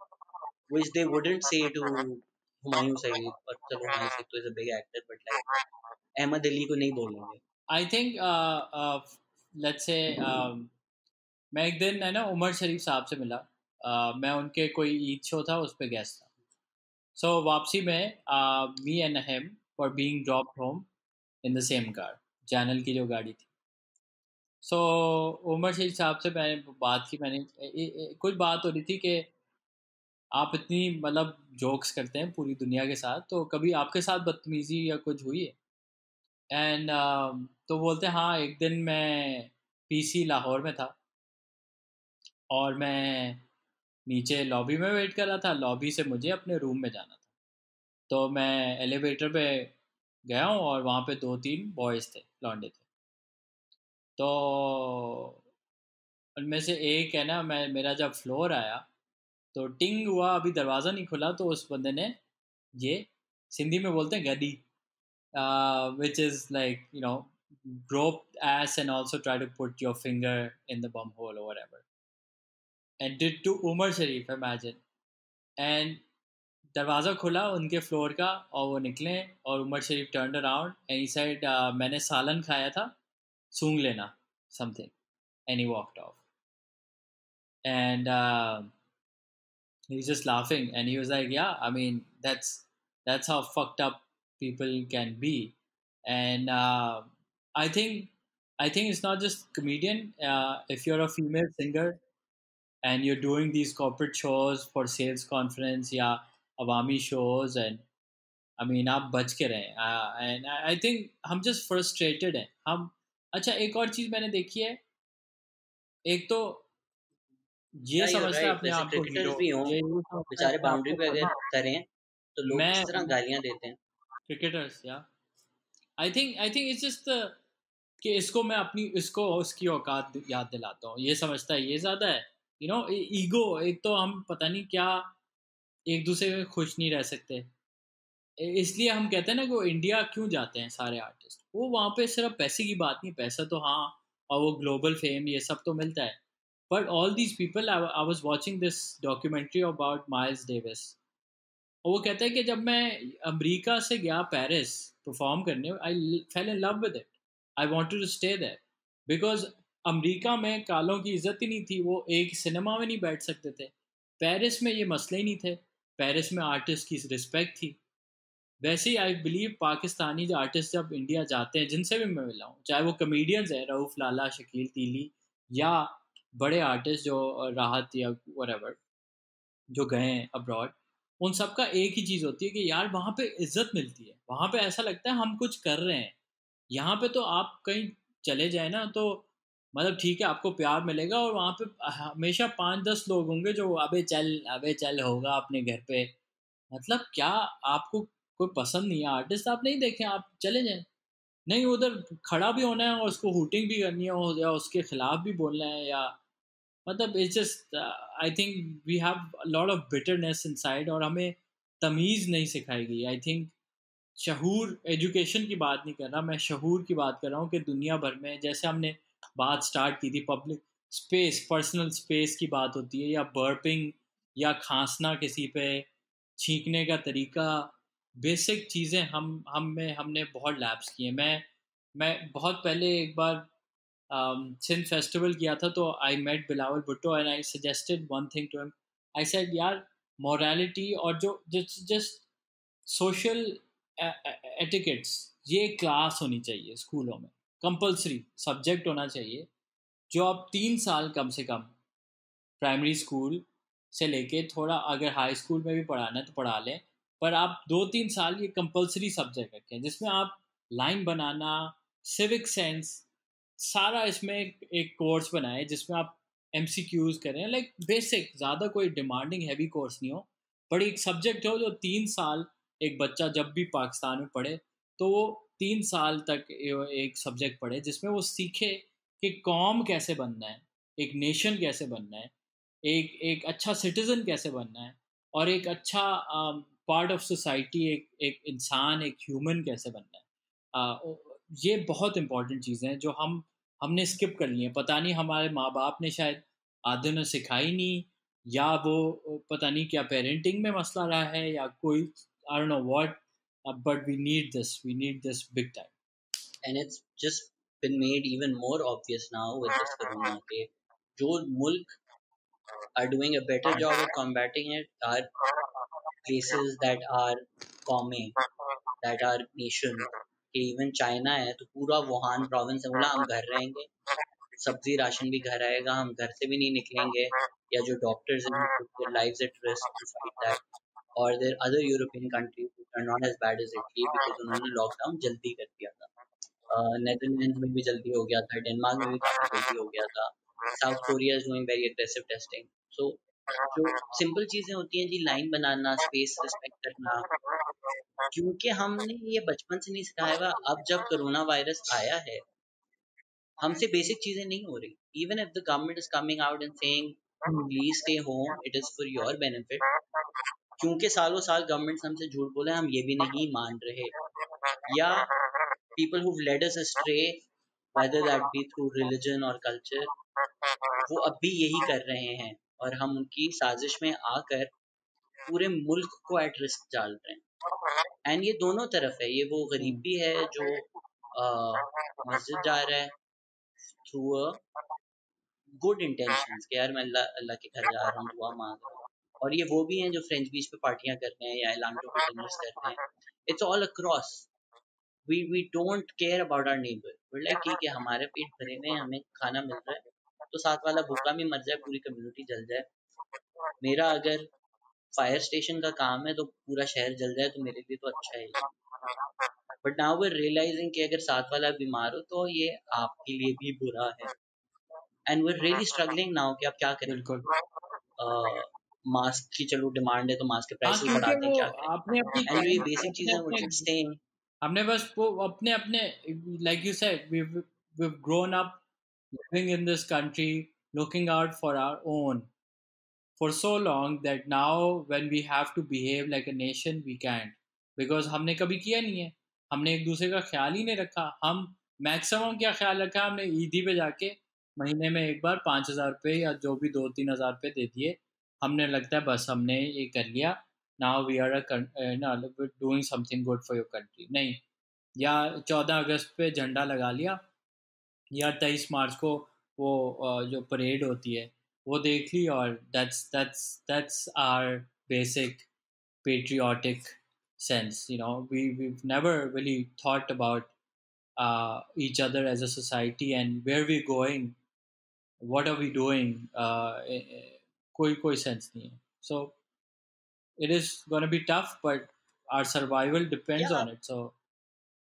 which they wouldn't say to Humayun Saeed? और चलो हुमायूं सईद तो is a big actor, but like Ahmad Ali को नहीं बोलेंगे. आई थिंक, लेट्स से, मैं एक दिन है ना उमर शरीफ साहब से मिला. मैं उनके कोई ईद शो था, उस पर गेस्ट था. सो वापसी में me and him were being dropped home in the same car, channel की जो गाड़ी थी. सो उमर शरीफ साहब से मैंने बात की. मैंने कुछ बात हो रही थी कि आप इतनी मतलब जोक्स करते हैं पूरी दुनिया के साथ, तो कभी आपके साथ बदतमीजी या कुछ हुई है? एंड तो बोलते हैं, हाँ, एक दिन मैं पीसी लाहौर में था और मैं नीचे लॉबी में वेट कर रहा था. लॉबी से मुझे अपने रूम में जाना था, तो मैं एलिवेटर पे गया हूँ और वहाँ पे दो तीन बॉयज़ थे, लौंडे थे. तो उनमें से एक है ना, मेरा जब फ्लोर आया तो टिंग हुआ, अभी दरवाज़ा नहीं खुला, तो उस बंदे ने, ये सिंधी में बोलते हैं गडी, which is like, grope ass and also try to put your finger in the bum hole or whatever, and did to Umar Sharif, imagine. And दरवाज़ा खुला उनके फ्लोर का और वो निकले, और Umar Sharif turn around and he said, मैंने सालन खाया था, सूंघ लेना, something. And he walked off. And he was just laughing and he was like, yeah, I mean, that's how fucked up people can be. And I think I think it's not just comedian. If you're a female singer and you're doing these corporate shows for sales conference या अवामी shows, and I mean आप बच के रहें, and I think हम just frustrated हैं हम. अच्छा, एक और चीज़ मैंने देखी है. एक तो ये या यूर समझता है राइट, अपने वैसे आप को क्रिकेटर्स हीरो, भी हों, ये समझता है बेचारे अपने आप बाउंड्री को पे अगर पढ़ना. करें तो लोग मैं किस तरह गालियां देते हैं. क्रिकेटर्स या आई थिंक इट्स जस्ट कि इसको मैं अपनी इसको उसकी औकात याद दिलाता हूँ, ये समझता है ये ज़्यादा है. ईगो. एक तो हम पता नहीं क्या एक दूसरे में खुश नहीं रह सकते. इसलिए हम कहते हैं ना कि वो इंडिया क्यों जाते हैं सारे आर्टिस्ट. वो वहाँ पे सिर्फ पैसे की बात नहीं, पैसा तो हाँ, और वो ग्लोबल फेम ये सब तो मिलता है. But all these people, I was watching this documentary about miles Davis. और वो कहता है कि जब मैं अमेरिका से गया पेरिस परफॉर्म करने, I fell in love with it. I wanted to stay there because America में कालों की इज्जत ही नहीं थी, वो एक सिनेमा में नहीं बैठ सकते थे. पेरिस में ये मसले ही नहीं थे. पेरिस में आर्टिस्ट की रिस्पेक्ट थी. वैसे ही आई बिलीव पाकिस्तानी जो आर्टिस्ट जब इंडिया जाते हैं, जिनसे भी मैं मिला हूँ, चाहे वो कमेडियंस हैं, रऊफ लाला, शकील तीली, या बड़े आर्टिस्ट जो राहत या whatever, जो गए हैं अब्रॉड, उन सब का एक ही चीज़ होती है कि यार वहाँ पे इज्जत मिलती है. वहाँ पे ऐसा लगता है हम कुछ कर रहे हैं. यहाँ पे तो आप कहीं चले जाए ना तो मतलब ठीक है आपको प्यार मिलेगा, और वहाँ पे हमेशा 5-10 लोग होंगे जो अबे चल होगा अपने घर पे. मतलब क्या, आपको कोई पसंद नहीं है आर्टिस्ट, आप नहीं देखें, आप चले जाएं. नहीं, उधर खड़ा भी होना है और उसको हुटिंग भी करनी है, या उसके खिलाफ भी बोलना है, या मतलब it's just I think we have lot of bitterness inside, और हमें तमीज़ नहीं सिखाई गई. आई थिंक शहूर, एजुकेशन की बात नहीं कर रहा मैं, शहूर की बात कर रहा हूँ कि दुनिया भर में जैसे हमने बात स्टार्ट की थी, पब्लिक स्पेस, पर्सनल स्पेस की बात होती है, या बर्पिंग, या खांसना किसी पे, छींकने का तरीका, बेसिक चीज़ें हम में हमने बहुत लैप्स किए. मैं बहुत पहले एक बार सिंध फेस्टिवल किया था, तो I met Bilawal Bhutto and I suggested one thing to him. I said यार, मोरालिटी और जो जस्ट सोशल एटिकेट्स, ये क्लास होनी चाहिए स्कूलों में, कंपलसरी सब्जेक्ट होना चाहिए, जो आप 3 साल कम से कम प्राइमरी स्कूल से लेके, थोड़ा अगर हाई स्कूल में भी पढ़ाना है तो पढ़ा लें, पर आप 2-3 साल ये कंपलसरी सब्जेक्ट रखें, जिसमें आप लाइन बनाना, सिविक सेंस, सारा इसमें एक कोर्स बनाए, जिसमें आप MCQs करें, लाइक बेसिक, ज़्यादा कोई डिमांडिंग हैवी कोर्स नहीं हो, पर एक सब्जेक्ट हो जो 3 साल एक बच्चा जब भी पाकिस्तान में पढ़े, तो वो 3 साल तक एक सब्जेक्ट पढ़े, जिसमें वो सीखे कि कौम कैसे बनना है, एक नेशन कैसे बनना है, एक एक अच्छा सिटीज़न कैसे बनना है, और एक अच्छा पार्ट ऑफ सोसाइटी, एक एक इंसान, एक ह्यूमन कैसे बनना है. ये बहुत इंपॉर्टेंट चीज़ें हैं जो हमने स्किप कर ली हैं. पता नहीं हमारे माँ बाप ने शायद आधे ने सिखाई नहीं, या वो पता नहीं क्या पेरेंटिंग में मसला रहा है, या कोई I don't know what, but we need this big time. And it's just been made even more obvious now with this corona के जो मुल्क are doing a better job of combating it are places that are कौमें, that are nations. कि even China है तो पूरा Wuhan province ने बोला हम घर रहेंगे, सब्जी राशन भी घर आएगा, हम घर से भी नहीं निकलेंगे. या जो डॉक्टर्स हैं put their lives at risk to fight that. और there are other European countries which are not as bad as Italy because उन्होंने लॉकडाउन जल्दी कर दिया था. नेदरलैंड्स में भी जल्दी हो गया था, डेनमार्क में भी काफ़ी जल्दी हो गया था. South Korea is doing very aggressive testing. So जो सिंपल चीज़ें होती हैं जी, लाइन बनाना, स्पेस रिस्पेक्ट करना, क्योंकि हमने ये बचपन से नहीं सिखाया हुआ. अब जब कोरोना वायरस आया है, हमसे बेसिक चीज़ें नहीं हो रही. Even if the government is coming out and saying please stay home, it is for your benefit, क्योंकि सालों साल गवर्नमेंट हमसे झूठ बोले, हम ये भी नहीं मान रहे. या people who've led us astray, whether that be through religion or culture, वो अब भी यही कर रहे हैं, और हम उनकी साजिश में आकर पूरे मुल्क को एट रिस्क डाल रहे हैं. एंड ये दोनों तरफ है. ये वो गरीब भी है जो मस्जिद जा रहा है थ्रू अ गुड इंटेंशंस कि यार मैं अल्लाह अल्लाह के घर जा रहा हूँ, दुआ मांग रहा हूँ. और ये वो भी हैं जो फ्रेंच बीच पे पार्टियां कर रहे हैं या एलांटो पे डिनर्स कर रहे हैं. It's all across. we don't care about our neighbor. We're like ठीक है हमारे पेट भरे हुए हैं, हमें खाना मिल रहा है, तो साथ वाला भूखा भी मर जाए, पूरी कम्युनिटी जल जाए। मेरा अगर फायर स्टेशन का काम है तो पूरा शहर जल जाए तो मेरे लिए तो अच्छा है। बट नाउ वी रियलाइजिंग कि अगर साथ वाला बीमार हो तो ये आपके लिए भी बुरा है। And we really struggling now कि आप क्या करें। बिल्कुल। मास्क की चलो डिमांड है तो मास्क के हाँ, प्राइस ही क्योंकि बढ़ा दें, वो क्या करें। आपने अपनी एंड जो ये बेसिक अपने चीजें अपने व्हिच इज स्टेइंग। हमने बस वो अपने अपने, like you said, we've grown up living in this country, looking out for our own for so long that now when we have to behave like a nation we can't, because हमने कभी किया नहीं है। हमने एक दूसरे का ख्याल ही नहीं रखा। हम मैक्सिमम क्या ख्याल रखा, हमने ईदी पे जाके महीने में एक बार 5,000 रुपये या जो भी 2-3 हज़ार रुपये दे दिए। हमने लगता है बस हमने ये कर लिया, now we are doing something good for your country. नहीं, या 14 अगस्त पे झंडा लगा लिया, या 23 मार्च को वो जो परेड होती है वो देख ली, और that's our basic patriotic sense. We've never really thought about each other as a society and where we're going, what are we doing. कोई sense नहीं है. So it is going to be tough, but our survival depends Yeah, on it. So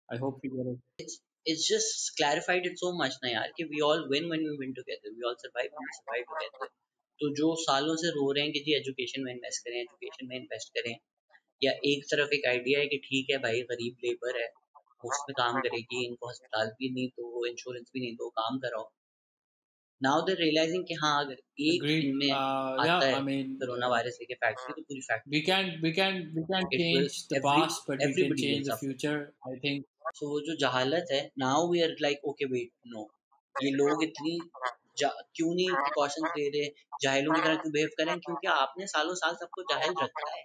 I hope we get it. it's just clarified it so much ना यार कि we all win when we win together, we all survive when we survive together। तो जो सालों से रो रहे हैं कि जी एजुकेशन में इन्वेस्ट करें, एजुकेशन में इन्वेस्ट करें, या एक तरफ एक आइडिया है कि ठीक है भाई गरीब लेबर है, मुफ्त में काम करेगी, इनको अस्पताल भी नहीं तो इंश्योरेंस भी नहीं तो काम कराओ। नाउ दे रियलाइजिंग कि हाँ अगर एक Agreed. इनमें आता Yeah, है I mean, कोरोना वायरस लेके फैक्ट्री, तो पूरी we factory can we can we can it will change the every past, but we can everybody will change the suffer. future, I think. So वो जो जहालत है, now we are like okay wait no, ये लोग इतनी क्यों नहीं precautions ले रहे, जाहिलों की तरह क्यों बिहेव करें, क्योंकि आपने सालों साल सबको जाहिल रखा है।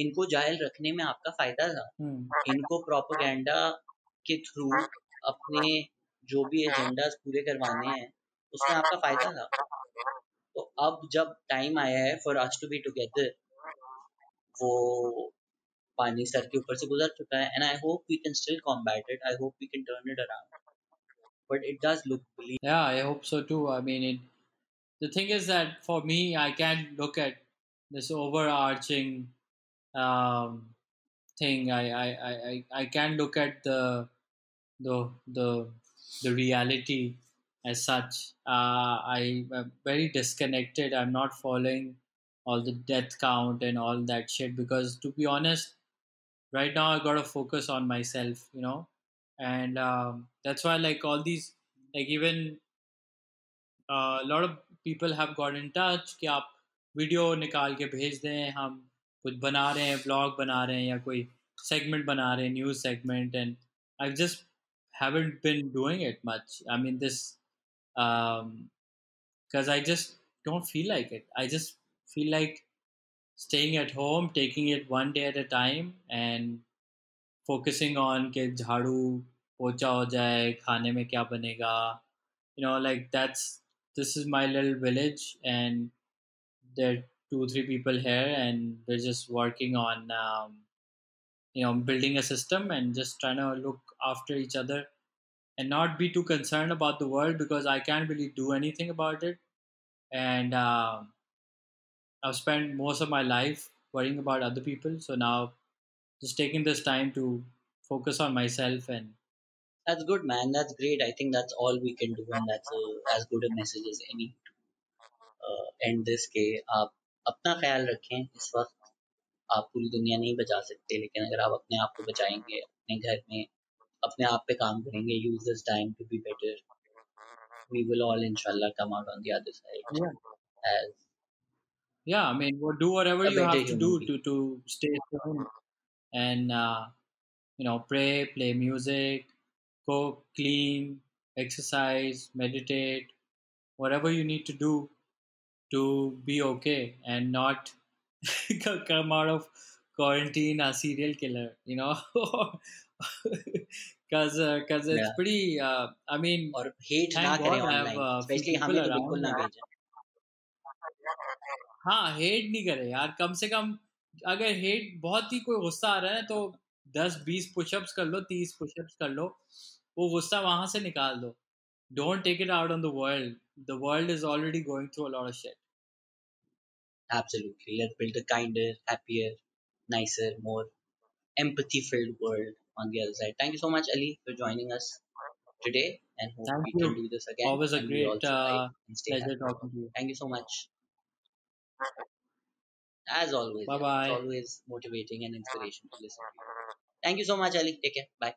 इनको जाहिल रखने में आपका फायदा था, Hmm. इनको प्रोपेगेंडा के थ्रू अपने जो भी एजेंडास पूरे करवाने हैं उसमें आपका फायदा था। तो अब जब टाइम आया है for us to be together, वो पानी सर के ऊपर से गुजर चुका है। And I hope we can still combat it, I hope we can turn it around, but it does look bleak। Yeah, I hope so too. I mean, the thing is that for me, I can't look at this overarching um, thing. I can look at the the the reality as such. I'm very disconnected. I'm not following all the death count and all that shit, because to be honest, right now I gotta focus on myself, and that's why, like, all these, like, even a lot of people have got in touch कि आप video निकाल के भेज दें, हम कुछ बना रहे हैं, ब्लॉग बना रहे हैं, या कोई सेगमेंट बना रहे हैं, news segment, and I just haven't been doing it much. I mean, this because I just don't feel like it. I just feel like staying at home, taking it one day at a time, and focusing on कि झाड़ू पोछा हो जाए, खाने में क्या बनेगा, like this is my little village, and there are 2-3 people here, and we're just working on building a system and just trying to look after each other and not be too concerned about the world, because I can't really do anything about it. And I've spent most of my life worrying about other people, so now just taking this time to focus on myself. And That's good, man. That's great. I think that's all we can do, and that's as good a message as any end this के आप अपना ख्याल रखें। इस वक्त आप पूरी दुनिया नहीं बचा सकते, लेकिन अगर आप अपने आप को बचाएंगे, अपने घर में अपने आप पे काम करेंगे, use this time to be better, we will all inshallah come out on the other side yeah, as yeah, I mean, do whatever a you better have to human do being. to stay sane, and pray, play music, cook, clean, exercise, meditate, whatever you need to do to be okay and not come out of quarantine a serial killer, because it's Yeah, pretty. I mean, और hate ना thank करें God I have online, a few especially people हमें तो around बिल्कुल ना that, भेजें। हाँ, hate नहीं करे यार, कम से कम। अगर हेट बहुत ही कोई गुस्सा आ रहा है ना, तो 10-20 पुशअप्स कर लो, 30 पुशअप्स कर लो, वो गुस्सा वहां से निकाल दो. Don't take it out on the world. The world is already going through a lot of shit. Absolutely. Let's build a kinder, happier, nicer, more empathy filled world on the other side. Thank you so much, Ali, for joining us today, and hope Thank we can you. do this again Always a and we all great survive and stay pleasure happy. talking to you. Thank you so much. As always, Bye yeah, it's bye. always motivating and inspiration to listen to you. Thank you so much, Ali. Take care. Bye.